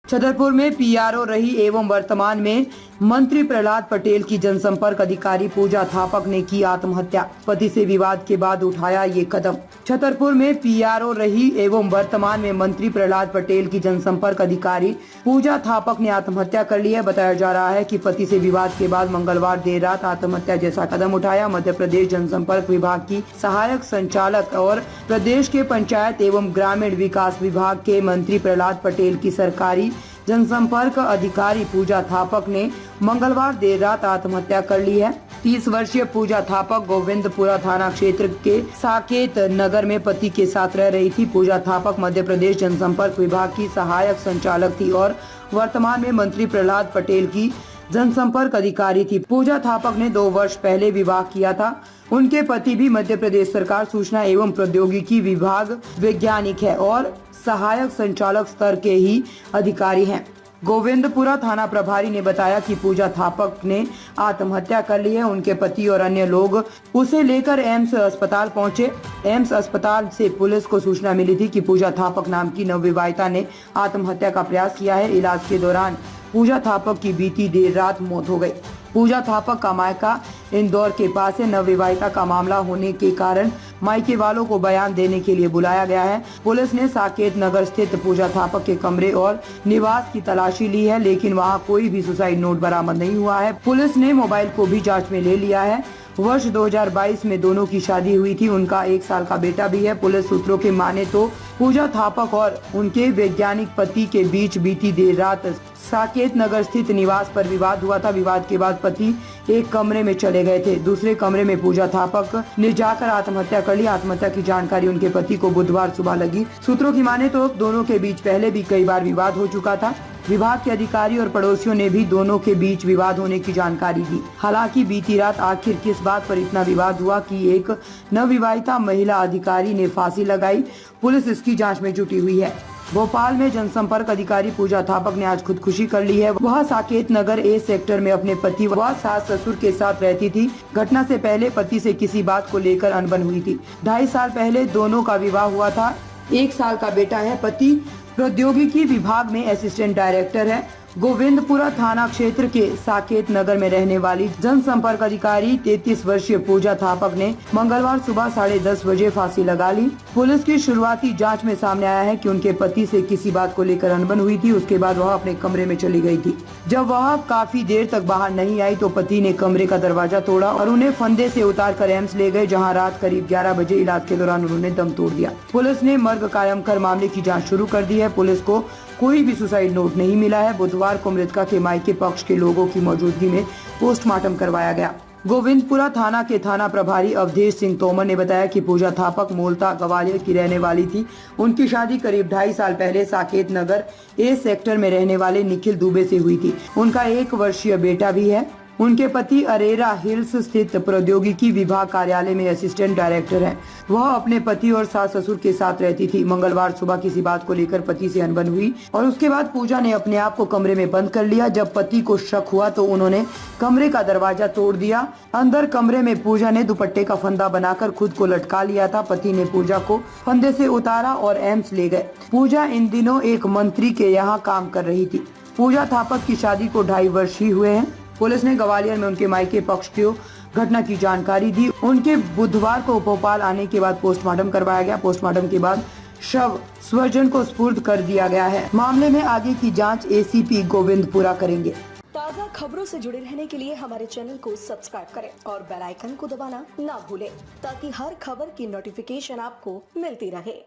छतरपुर में पीआरओ रही एवं वर्तमान में मंत्री प्रहलाद पटेल की जनसंपर्क अधिकारी पूजा थापक ने की आत्महत्या। पति से विवाद के बाद उठाया ये कदम। छतरपुर में पीआरओ रही एवं वर्तमान में मंत्री प्रहलाद पटेल की जनसंपर्क अधिकारी पूजा थापक ने आत्महत्या कर ली है। बताया जा रहा है कि पति से विवाद के बाद मंगलवार देर रात आत्महत्या जैसा कदम उठाया। मध्य प्रदेश जनसंपर्क विभाग की सहायक संचालक और प्रदेश के पंचायत एवं ग्रामीण विकास विभाग के मंत्री प्रहलाद पटेल की सरकारी जनसंपर्क अधिकारी पूजा थापक ने मंगलवार देर रात आत्महत्या कर ली है। 30 वर्षीय पूजा थापक गोविंदपुरा थाना क्षेत्र के साकेत नगर में पति के साथ रह रही थी। पूजा थापक मध्य प्रदेश जनसंपर्क विभाग की सहायक संचालक थी और वर्तमान में मंत्री प्रहलाद पटेल की जनसंपर्क अधिकारी थी। पूजा थापक ने 2 वर्ष पहले विवाह किया था। उनके पति भी मध्य प्रदेश सरकार सूचना एवं प्रौद्योगिकी विभाग वैज्ञानिक है और सहायक संचालक स्तर के ही अधिकारी हैं। गोविंदपुरा थाना प्रभारी ने बताया कि पूजा थापक ने आत्महत्या कर ली है। उनके पति और अन्य लोग उसे लेकर एम्स अस्पताल पहुंचे। एम्स अस्पताल से पुलिस को सूचना मिली थी कि पूजा थापक नाम की नवविवाहिता ने आत्महत्या का प्रयास किया है। इलाज के दौरान पूजा थापक की बीती देर रात मौत हो गई। पूजा थापक का मायका इंदौर के पास है। नवविवाहिता का मामला होने के कारण मायके वालों को बयान देने के लिए बुलाया गया है। पुलिस ने साकेत नगर स्थित पूजा थापक के कमरे और निवास की तलाशी ली है, लेकिन वहां कोई भी सुसाइड नोट बरामद नहीं हुआ है। पुलिस ने मोबाइल को भी जांच में ले लिया है। वर्ष 2022 में दोनों की शादी हुई थी। उनका 1 साल का बेटा भी है। पुलिस सूत्रों के माने तो पूजा थापक और उनके वैज्ञानिक पति के बीच बीती देर रात साकेत नगर स्थित निवास पर विवाद हुआ था। विवाद के बाद पति एक कमरे में चले गए थे। दूसरे कमरे में पूजा थापक ने जाकर आत्महत्या कर ली। आत्महत्या की जानकारी उनके पति को बुधवार सुबह लगी। सूत्रों की माने तो दोनों के बीच पहले भी कई बार विवाद हो चुका था। विभाग के अधिकारी और पड़ोसियों ने भी दोनों के बीच विवाद होने की जानकारी दी। हालांकि बीती रात आखिर किस बात पर इतना विवाद हुआ कि एक नवविवाहिता महिला अधिकारी ने फांसी लगाई, पुलिस इसकी जांच में जुटी हुई है। भोपाल में जनसंपर्क अधिकारी पूजा थापक ने आज खुदकुशी कर ली है। वह साकेत नगर ए सेक्टर में अपने पति व सास ससुर के साथ रहती थी। घटना से पहले पति से किसी बात को लेकर अनबन हुई थी। 2.5 साल पहले दोनों का विवाह हुआ था। 1 साल का बेटा है। पति प्रौद्योगिकी विभाग में असिस्टेंट डायरेक्टर है। गोविंदपुरा थाना क्षेत्र के साकेत नगर में रहने वाली जनसंपर्क अधिकारी 33 वर्षीय पूजा थापक ने मंगलवार सुबह 10:30 बजे फांसी लगा ली। पुलिस की शुरुआती जांच में सामने आया है कि उनके पति से किसी बात को लेकर अनबन हुई थी। उसके बाद वह अपने कमरे में चली गई थी। जब वह काफी देर तक बाहर नहीं आई तो पति ने कमरे का दरवाजा तोड़ा और उन्हें फंदे से उतार कर एम्स ले गए, जहाँ रात करीब 11 बजे इलाज के दौरान उन्होंने दम तोड़ दिया। पुलिस ने मर्ग कायम कर मामले की जाँच शुरू कर दी है। पुलिस को कोई भी सुसाइड नोट नहीं मिला है। बुधवार को मृतका के मायके पक्ष के लोगों की मौजूदगी में पोस्टमार्टम करवाया गया। गोविंदपुरा थाना के थाना प्रभारी अवधेश सिंह तोमर ने बताया कि पूजा थापक मूलतः ग्वालियर की रहने वाली थी। उनकी शादी करीब 2.5 साल पहले साकेत नगर ए सेक्टर में रहने वाले निखिल दुबे से हुई थी। उनका 1 वर्षीय बेटा भी है। उनके पति अरेरा हिल्स स्थित प्रौद्योगिकी विभाग कार्यालय में असिस्टेंट डायरेक्टर हैं। वह अपने पति और सास ससुर के साथ रहती थी। मंगलवार सुबह किसी बात को लेकर पति से अनबन हुई और उसके बाद पूजा ने अपने आप को कमरे में बंद कर लिया। जब पति को शक हुआ तो उन्होंने कमरे का दरवाजा तोड़ दिया। अंदर कमरे में पूजा ने दुपट्टे का फंदा बनाकर खुद को लटका लिया था। पति ने पूजा को फंदे से उतारा और एम्स ले गए। पूजा इन दिनों एक मंत्री के यहाँ काम कर रही थी। पूजा थापक की शादी को 2.5 वर्ष ही हुए हैं। पुलिस ने ग्वालियर में उनके मायके पक्ष को घटना की जानकारी दी। उनके बुधवार को भोपाल आने के बाद पोस्टमार्टम करवाया गया। पोस्टमार्टम के बाद शव स्वजन को सुपुर्द कर दिया गया है। मामले में आगे की जांच एसीपी गोविंदपुरा करेंगे। ताज़ा खबरों से जुड़े रहने के लिए हमारे चैनल को सब्सक्राइब करें और बेल आइकन को दबाना ना भूलें, ताकि हर खबर की नोटिफिकेशन आपको मिलती रहे।